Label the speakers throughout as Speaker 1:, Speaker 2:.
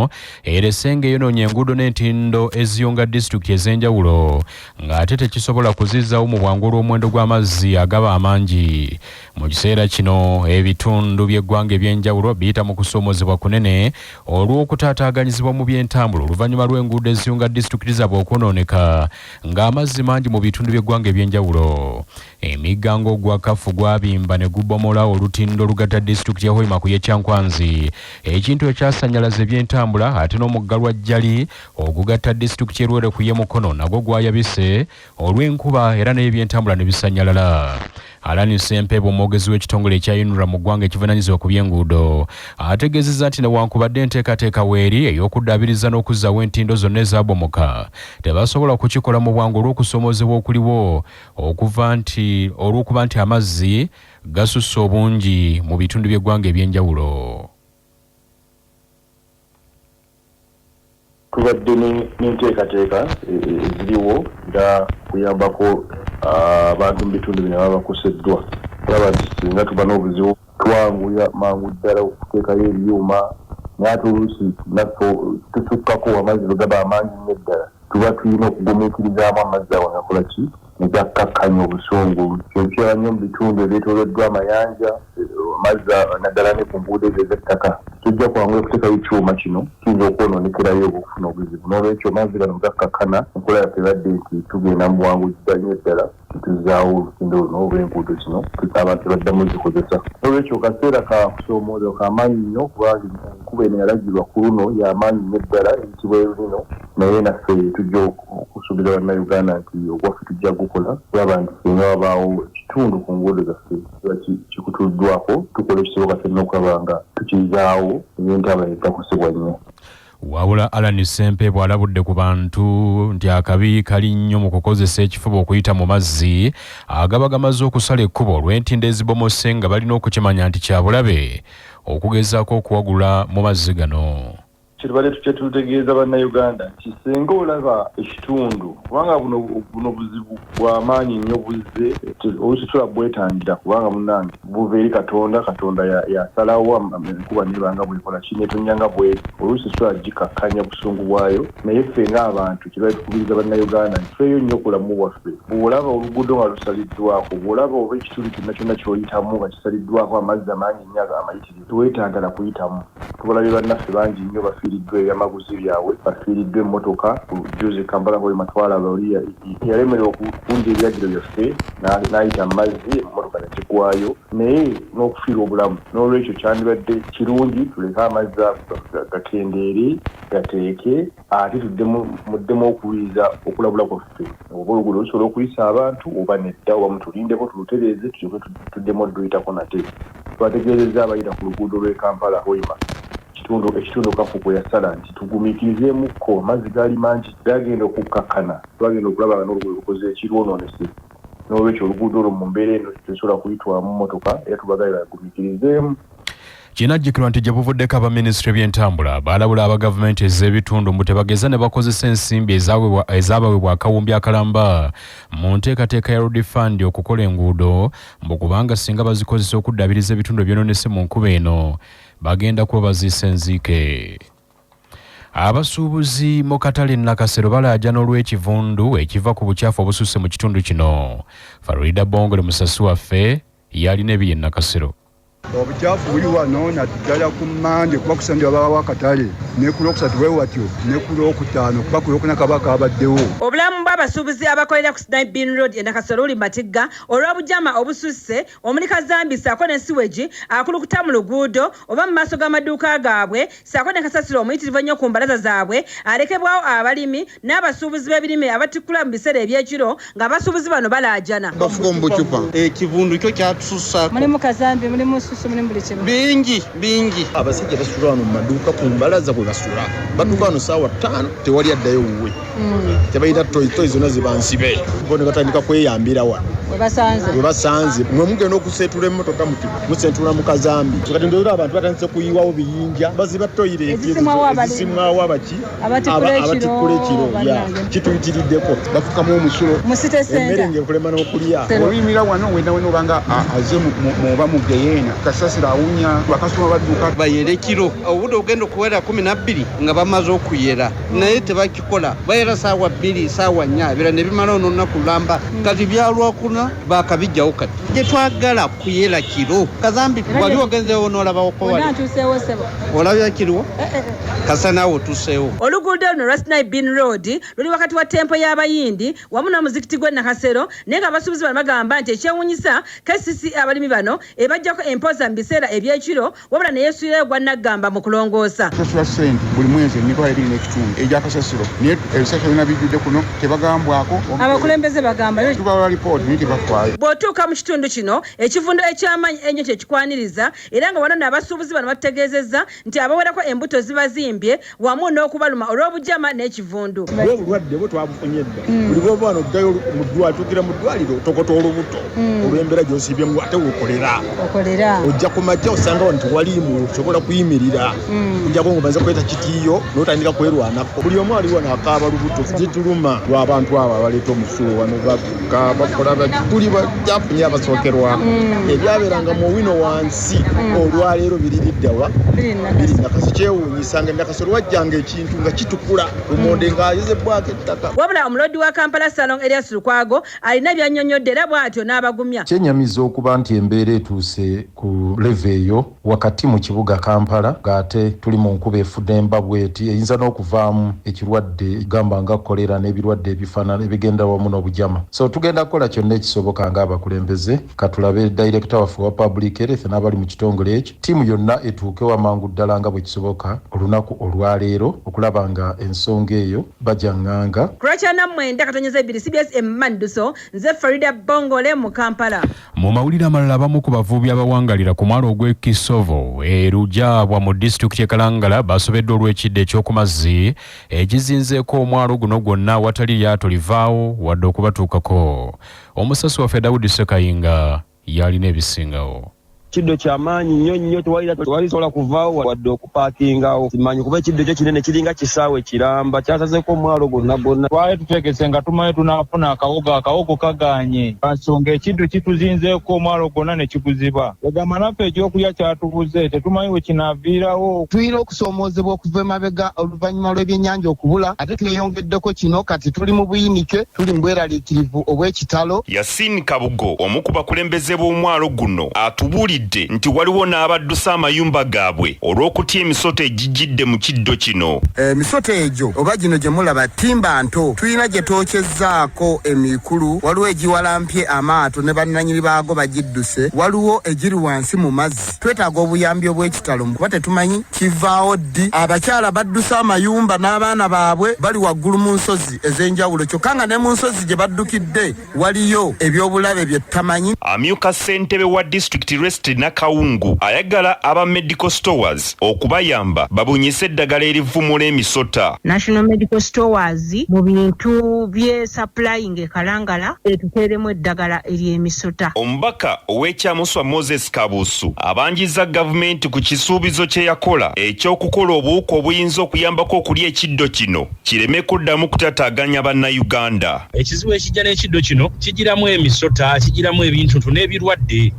Speaker 1: kino eresenge yonoonye enguudo n'entindo eziyunga disitulikiti ez'enjawulo ng'ate tekisobola kuzizaawo mu bwangu olw'omuwendo gw'amazzi agaba amangi. Mu kiseera kino ebitundu by'eggwanga eby'enjawulo biyita mu kusoomozebwa kunene olw'okutaataaganyizibwa mu by'entambula oluvannyuma lw'enguudo eziyunga disitulikiti zaabwe okwonooneka ng'amazzi mangi mu bitundu by'eggwanga eby'enjawulo. Emiggango gwa Kafu gwabimba ne gubomola olutindo olugatta disitulikiti ya Hoima ku y'Ekyankwanzi, ekintu ekyasannyalaza eby'entambula, ate n'omugga lwa Jjali ogugatta disitulikiti y'Erwere ku y'Emukono nagwo gwayabise olw'enkuba era n'ebyentambula ne bisannyalala. Alani Ssempeebo omwogezi w'ekitongole ekya UNRA mu ggwanga ekivunaanyizibwa ku by'enguudo ategeezezza nti newankubadde enteekateeka weeri ey'okuddaabiriza n'okuzzaawo entindo zonna ezaabomoka tebasobola kukikola mu bwangu olw'okusoomozebwa okuliwo olw'okuba nti amazzi gasusse obungi mu bitundu by'eggwanga eby'enjawulo.
Speaker 2: Tubadde n'enteekateeka eziriwo era kuyambako abantu mu bitundu bino ababa bakoseddwa. Olaba nti singa tuba n'obuzibu twanguya mangu ddala okuteekayo ebyuma naye ate oluusi naffe tusukkako amazzi bwe gaba amangi nnyo ddala tuba tulina okugumiikirizaamu amazzi awo ngakola ki negakkakkanya obusungu. Kyokira nnyo mu bitundu ebyetooloddwa amayanja amazzi naddala ne ku nguudo ezo ez'ettaka tujja kwanguya okuteekayo ekyuma kino kiyinza okwonoonekerayo okufuna obuzibu. N'olwekyo amazzi gano gakkakkana enkola yaffe ebadde nti tugenda mu bwangu nnyo ddala tuzzaawo olutindo luno olw'enguudo zino abantu baddamu zikozesa. N'olwekyo kaseera ka kusoomooza k'amaanyi nnyo kubanga enkuba eno yalagirwa ku luno y'amaanyi nnyo ddala eyitibwa Elnino, naye naffe tujja okusuubira bannayuganda nti ogwaffe tujja gukola kulaba nti singa wabaawo ekitundu ku nguudo zaffe kikutuddwako tukola ekisoboka ffenna okulaba nga tukizaawo ebyentambula ebitakosebwa nnyo.
Speaker 1: Wabula Alani Ssempeebo alabudde ku bantu nti akabi kali nnyo mu kukozesa ekifuba okuyita mu mazzi agaba gamaze okusala ekkubo olw'entindo ezibomose nga balina okukimanya nti kyabulabe okugezaako okuwagula mu mazzi gano.
Speaker 2: Kiribadde tujja tutegeeza bannayuganda nti singa olaba ekitundu kubanga buno buzibu bw'amaanyi nnyo buzze oluusi tulabwetangira kubanga munnange buva eri Katonda yasalawo enkuba nebanga bwekola kineetonyanga bweri oluusi tulagikakkanya busungu bwayo. Naye ffe ng'abantu kiribadde tukubiriza bannayuganda nti ffeeyo nnyo okulamu bwaffe. Bw'olaba oluguudo nga lusaliddwako, bw'olaba oba ekitundu kyonna kyonna ky'oyitamu nga kisaliddwako amazzi amangi nnyo amayitirivu teweetagala kuyitamu. Tubalabye bannaffe bangi nnyo bafiiriddwa ebyamaguzi byabwe, bafiiriddwa emmotoka. Juzi Kampala bwe matwala bali yalemererwa okunja ebiragiro byaffe n'ayita mu mazzi emmotoka nekigwayo naye n'okufiirwa obulamu. N'olwekyo kyandibadde kirungi tuleke amazzi gakendeere gateeke ate muddemu okuwuliriza okulabula kwaffe. Oba oluguudo lusobola okuyisa abantu oba nedda oba mutulindeko tulutereeze tulyoke tuddemu oduyitako nate. Twategeerezza abayita ku luguudo lw'e Kampala Hoima ekitundu Kafu kwe yasala nti tugumiikirizeemukko amazzi gaali mangi gagenda okukkakkana twagenda okulaba nga n'oluguudo lukoze ekirwonoonese. N'olwekyo oluguudo olwo mu mbeera eno tesobola kuyitwamu mmotoka era tubagalira gumiikirizeemu.
Speaker 1: Kinajjukirwa nti gye buvuddeko aba minisitule by'entambula balabula aba gavumenti ez'ebitundu mbu tebageza ne bakozesa ensimbi ezaabawebwa akawumbi akalamba mu nteekateeka ya Road Fund okukola enguudo mbu kubanga singa bazikozesa okuddaabiriza ebitundu ebyonoonese mu nkuba eno bagenda kuba baziisa enziike. Abasuubuzi mu katale Nakasero balaaja n'olw'ekivundu ekiva ku bukyafu obususse mu kitundu kino. Farida Bongole musasi waffe yalina ebiri Nakasero.
Speaker 3: Obukyafu buli wano naddala ku Mmande kuba kusandira babawo akatale ne ku Lwokusatu bwe watyo ne ku Lwokutaano kuba ku Lwokuna kabaka abaddewo.
Speaker 4: Obulamu bw'abasuubuzi abakolera ku Snipe Bin Road e Nakasero uli Matigga olw'obujama obususse omuli Kazambi ssaako ne siweji akulukuta mu luguudo oba mu maaso g'amaduuka gaabwe ssaako ne kasasiro omuyitirivu ennyo ku mbalaza zaabwe alekebwawo abalimi n'abasuubuzi b'ebirime abatikkula mu biseera eby'ekiro ng'abasuubuzi bano balaajana.
Speaker 5: Bafuka mu bucupa ekivundu kyo kyatusussa
Speaker 4: mulimu Kazambi mulimu
Speaker 5: bingi abasajja basula wano mu maduuka ku mbalaza kwe basula batuuka wano ssaawa 5 tewali addayo wuwe tebayita toyi zonna zibansibe bone batandika kweyambira wano webasanze mwe mugenda okusetula emmotoka muti musentula mu kazambi kati ndowooza abantu batandise kuyiwawo biyinja baziba toyire ezisimwawo abaki abatikkula ekiro kituyitiriddeko bafukamu omusulo emmere ng'ekulema n'okulya
Speaker 3: oyimira wano wenda obanga aze muba mugeyeena kasasira awunya bakasoma badduka
Speaker 5: bayera ekiro obudde ogenda okuwera 12 nga bamaze okuyera naye tebakikola bayera saawa 2 saawa 4 ebira ne bimala ono olunaku lulamba kati byalwakuna bakabijjawo kati gye twagala kuyera kiro kazambi wali ogenzeewo n'olabawoko wali olabya kiriwo kasanaawo tuseewo
Speaker 4: oluguudo luno lwa Sinai Bin Road luli wakati wa tempo y'abayindi wamu n'omuzikiti gw'e Nakasero naye nga abasuubuzi bano bagamba nti ekyewuunyisa KCC abalimi bano ebajjako empoza mu biseera eby'ekiro wabula ne yeesuulirayo gwa Naggamba mu kulongoosa
Speaker 3: kasasira ssente buli mwezi emitwalo 2.5 egyakasasiro naye ebisasiro byonna bijjudde kuno tebagambwako
Speaker 4: abakulembeze bagamba
Speaker 3: tubawa lipooti naye tebafaayo
Speaker 4: bw'otuuka mu kitundu kino ekivundo eky'amaanyi ennyo kye kikwaniriza era nga wano n'abasuubuzi bano bategeezezza nti abawerako embuto ziba zimbye wamu n'okubaluma olw'obujama n'ekivundu
Speaker 5: obulwadde bwe twabufunye dda buli bwoba wano oddayo mu ddwaliro tukira mu ddwaliro tokota olubuto olw'embeera gy'osiibyemu ate weokolera ojja ku majja osanga nti waliimu osobola kuyimirira ojjako ng'omaze kweta kitiiyo n'otandika kwerwanako buli omu aliwo n'akaaba lubuto zituluma lw'abantu abo abaleeta omusulo wano bakola tuli bajjafunye abasookerwako ebyabeeranga mu wino wansi olwaleero biririddawa biri nakasi kyewuunyisa nga Nakasero wajjanga ekintu nga kitukula lumonde ng'ayezebwako ettaka
Speaker 4: wabula omulodi wa Kampala Salon Elias Lukwago alina by'annyonnyodde era bw'atyo n'abagumya
Speaker 6: kyenyamiza okuba nti embeera etuuse ku leve eyo wakati mu kibuga Kampala ng'ate tuli mu nkuba efudde embabweti eyinza n'okuvaamu ekirwadde gamba nga kolera n'ebirwadde ebifaanana ebigenda wamu n'obujama so tugenda kukola kyonna ekisoboka ng'abakulembeze katulabe director waffe wa public health n'abali mu kitongole ekyo ttiimu yonna etuukewo amangu ddala nga bwe kisoboka olunaku olwaleero okulaba nga ensonga eyo bajjaŋŋanga
Speaker 4: kulwakyana mwenda katonyeza 2 CBS emmanduso nze Farida Bongole mu Kampala
Speaker 1: mu mawulire amalala abamu ku bavubi abawangalira ku mwalo ogw'e Kisovo Rujabwa mu disitulikiti y'e Kalangala basobeddwa olw'ekidde eky'oku mazzi ekizinzeeko omwalo guno gwonna watali lyato livaawo wadde okubatuukako omusasi waffe Dawudi Sekayinga yalina ebisingawo
Speaker 7: kiddo kyamaanyi nnyo tewalisobola kuvaawo wadde okupaakingawo simanyi kuba ekiddo kyo kinene kiringa kisaawe kiramba kyasazeeko omwalo gwonna
Speaker 8: twali tutegese nga tumanyi tunaafuna akawogo kagaanye ensonga ekiddo kituzinzeeko omwalo gwonna ne kiguziba egamba naffe ekyokulya kyatubuze tetumanyi we kinaaviirawo
Speaker 9: tuyina okusoomoozebwa okuva emabega oluvannyuma lw'ebyennyanja okubula ate tweyongeddeko kino kati tuli mu buyinike tuli mu bweraliikirivu obw'ekitalo
Speaker 10: Yasini Kabugo omu ku bakulembeze b'omwalo guno atubuulidde nti waliwo n'abaddusa amayumba gaabwe olw'okutya emisota egijjidde mu kiddo kino
Speaker 9: emisota egyo oba gino gye mulaba ttimba nto tulina gye twokyezzaako emikulu waliwo egiwalampye amaato ne bannannyini baago bagidduse waliwo egiri wansi mu mazzi twetaaga obuyambi obw'ekitalo kuba tetumanyi kivaawo ddi abakyala baddusa amayumba n'abaana baabwe bali waggulu mu nsozi ez'enjawulo kyokka nga ne mu nsozi gye baddukidde waliyo ebyobulabe bye tutamanyi
Speaker 10: amyuka ssentebe wa district rest Nakawungu ayagala aba medical stores okubayamba babunyise eddagala erivumula emisota
Speaker 11: National Medical Stores mu bintu bye supplying e Kalangala etuteeremu eddagala ery'emisota
Speaker 10: omubaka ow'ekyamuswa Moses Kabusu abanjiza gavumenti ku kisuubizo kye yakola eky'okukola obuwuka obuyinza okuyambako okulya ekiddo kino kireme kuddamu kutataaganya bannayuganda
Speaker 8: ekizibu ekijja n'ekiddo kino kigiramu emisota kigiramu ebintu n'ebirwadde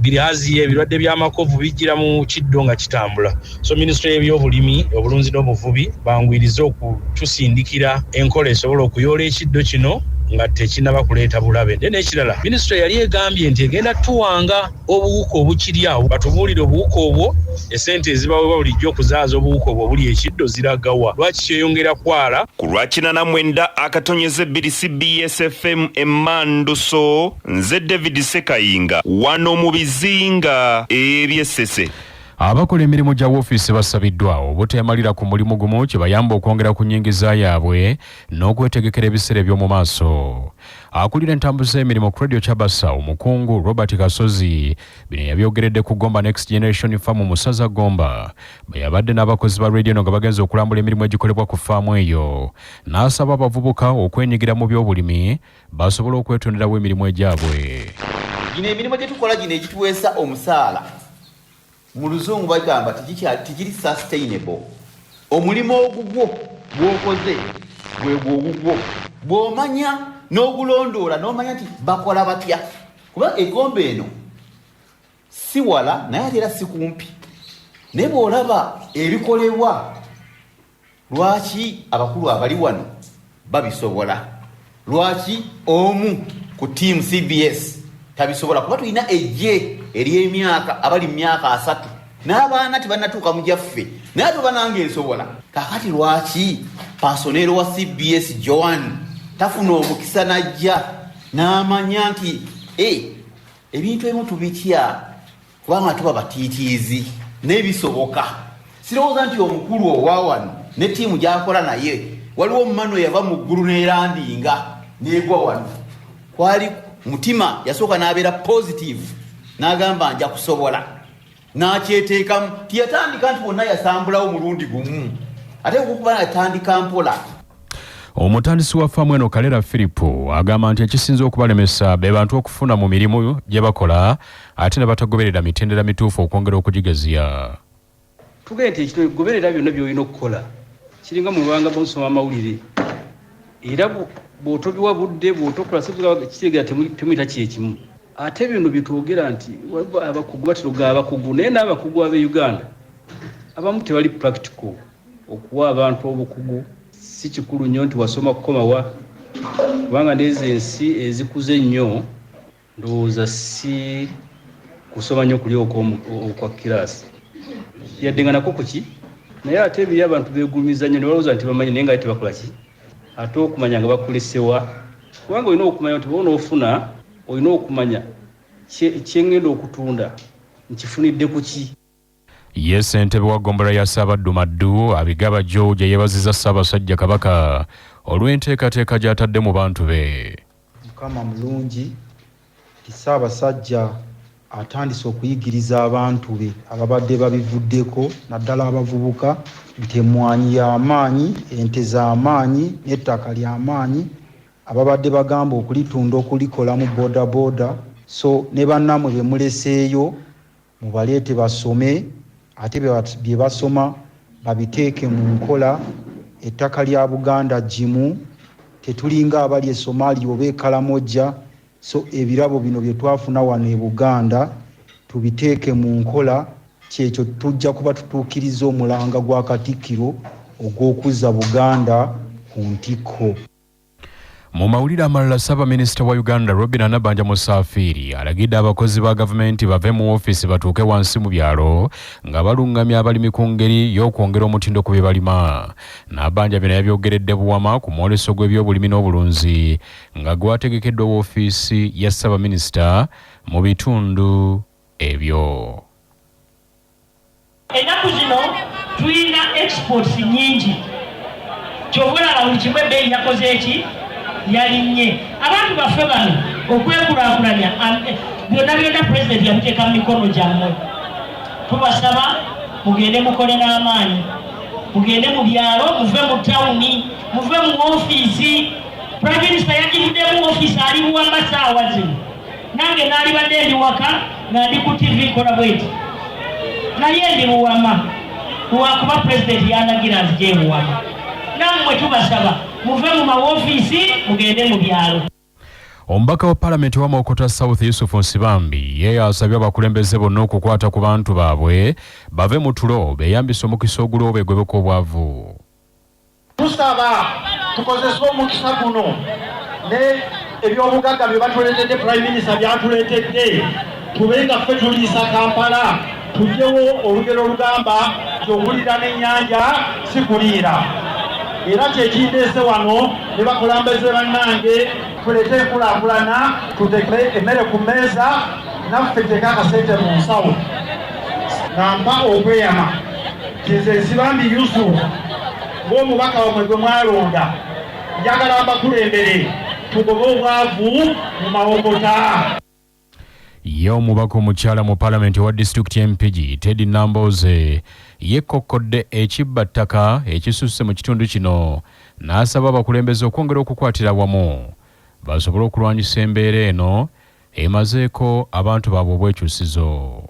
Speaker 8: birihazi ebirwadde by'amakovu bijjira mu kiddo nga kitambula so ministry y'ebyobulimi obulunzi n'obuvubi bangwiriza okutusindikira enkola esobola okuyoola ekiddo kino nga tekinaba kuleeta bulabe n'ekirala ministry yali egambye nti egenda tuwanga obuwuka obukiryawo batubuulire obuwuka obwo esente ezibaweebwa bulijjo okuzaaza obuwuka obwo obuli ekiddo ziragawa lwaki kyeyongera kwala
Speaker 10: ku lwa 89 akatonyeze 2 CBS FM emmanduso nze David Sekayinga wano mu bizinga eby'essese
Speaker 1: Abakola emirimu gya woofiisi basabiddwa obuteemalira ku mulimu gumu kibayamba okwongera ku nnyingiza yaabwe n'okwetegekera ebiseera eby'omu maaso. Akulira entambuza emirimu ku Radio Chabasa omukungu Robert Kasozi bino yabyogeredde ku Gomba Next Generation Farm mu ssaza Gomba bwe yabadde n'abakozi ba radio nga bagenza okulambula emirimu egikolebwa ku faamu eyo, n'asaba abavubuka okwenyigira mu by'obulimi basobole okwetonderawo emirimu egyabwe.
Speaker 12: Gino emirimu gye tukola gino egituweesa omusaala mu luzungu bagamba tigiri sustainable. Omulimu ogugwo gwokoze gwe gwogugwo bw'omanya n'ogulondoola n'omanya nti bakola batya, kuba egomba eno si wala naye ate era si kumpi, naye bw'olaba ebikolebwa lwaki abakulu abali wano babisobola, lwaki omu ku tiimu CBS tabisobola, kuba tulina ejje ery'emyaka abali mu myaka 3 n'abaana tebannatuuka mu gyaffe naye tuba nange ensobola. Kakati lwaki pasonero wa CBS Joan tafuna omukisa najja n'amanya nti ebintu ebimu tubitya kubanga tuba batiitiizi n'ebisoboka. Sirowooza nti omukulu owa wano ne ttiimu gy'akola naye waliwo omumano yava mu ggulu n'erandinga n'egwa wano, kwali mutima yasooka n'abeera positive n'agamba nja kusobola n'akyeteekamu. Tiyatandika nti bonna yasambulawo mulundi gumu, ate okukuba yatandika mpola.
Speaker 1: Omutandisi wa faamu eno Kalera Filipo agamba nti ekisinze okubalemesa be bantu okufuna mu mirimu gye bakola ate ne batagoberera mitendera mituufu okwongera okugigaziya.
Speaker 13: Tugende nti ekitogoberera byonna by'olina okukola kiringa mu lwanga bw'osoma amawulire, era bw'otobiwa budde bw'otokola kitegeera temuyita kyekimu. Ate bino byetwogera nti abakugu batiroga abakugu naye n'abakugu ab'e Uganda abamu tebali practical. Okuwa abantu obukugu si kikulu nnyo nti wasoma kukomawa, kubanga n'ezo ensi ezikuze nnyo ndowooza si kusoma nnyo kuli okwa kiraasi yadde nga nako kuki, naye ate ebiri abantu beegulumiza nnyo ne balowooza nti bamanyi naye nga ate bakola ki, ate okumanya nga bakulesewa. Kubanga olina okumanya nti bona ofuna, olina okumanya kyengenda okutunda nkifunidde ku ki.
Speaker 1: Ye ssentebe wa Gombola ya Ssaabaddu Maddu Abigaba George yeebazizza Ssaabasajja Kabaka olw'enteekateeka gy'atadde mu bantu be.
Speaker 14: Mukama mulungi ti Ssaabasajja atandise okuyigiriza abantu be ababadde babivuddeko naddala abavubuka nti emmwanyi y'amaanyi, ente z'amaanyi n'ettaka ly'amaanyi, ababadde bagamba okulitunda okulikola mu bodaboda. So ne bannammwe be muleseeyo mubaleete basome, ate bye basoma babiteeke mu nkola. Ettaka lya Buganda gimu, tetulinga abali e Somalia oba e Kalamoja. So ebirabo bino bye twafuna wano e Buganda tubiteeke mu nkola, kyekyo tujja kuba tutuukiriza omulanga gwa Katikkiro ogw'okuzza Buganda ku ntikko.
Speaker 1: Mu mawulire amalala Ssaabaminisita wa Uganda Robin Anabanja Musafiri alagidde abakozi ba gavumenti bave mu woofiisi batuuke wansi mu byalo nga balungamya abalimi ku ngeri y'okwongera omutindo ku bye balima. Nabanja bino yabyogeredde Buwama ku mwoleso gw'ebyobulimi n'obulunzi nga gwategekeddwa woofiisi ya Ssaabaminisita mu bitundu ebyo.
Speaker 15: Ennaku zino tulina exports nyingi, kyobulaba buli kimwe ebbeeyi yakoze eki yalinnye. Abantu baffe bano okwekulaakulanya byonna byonna pulezidenti yabiteeka mu mikono gyammwe. Tubasaba mugende mukole n'amaanyi, mugende mu byalo, muve mu tawuni, muve mu woofiisi. Prime Minister yagivuddemu woofiisi ali Buwamba saawa zino, nange naalibadde ndi waka nga ndi ku TV nkola bweti, naye ndi Buwama kuba pulezidenti yandagira nzije Buwama. Nammwe tubasaba muve mu mawoofiisi mugende mu byalo.
Speaker 1: Omubaka wa Paalamenti wa Mokota South Yusuf Nsibambi ye asabye abakulembeze bonna okukwata ku bantu baabwe bave mu tulo beeyambise omukisa ogulo beegwebeko obwavu.
Speaker 16: Tusaba tukozese omukisa guno ne ebyobugagga bye batuleetedde Prime Minister byatuleetedde tube nga ffe tuliisa Kampala, tujjewo olugero olugamba nti okulira n'ennyanja si kuliira. Era kyekindeese wano ne bakulembeze bannange tuleete enkulaakulana, tuteeke emmere ku mmeeza, naffe tuteeke akasente mu nsawo. nampa okweyama kize Sibambi Yusuf ng'omubaka wamwe gwe mwalonda njagala mbakulembere tugobe obwavu mu mawokota.
Speaker 1: Ye omubaka omukyala mu palamenti wa disitulikiti y'Empigi Teddy Namboze yekkokkodde ekibbattaka ekisusse mu kitundu kino n'asaba abakulembeze okwongera okukwatira wamu basobole okulwanyisa embeera eno emazeeko abantu baabwe obwekyusizo.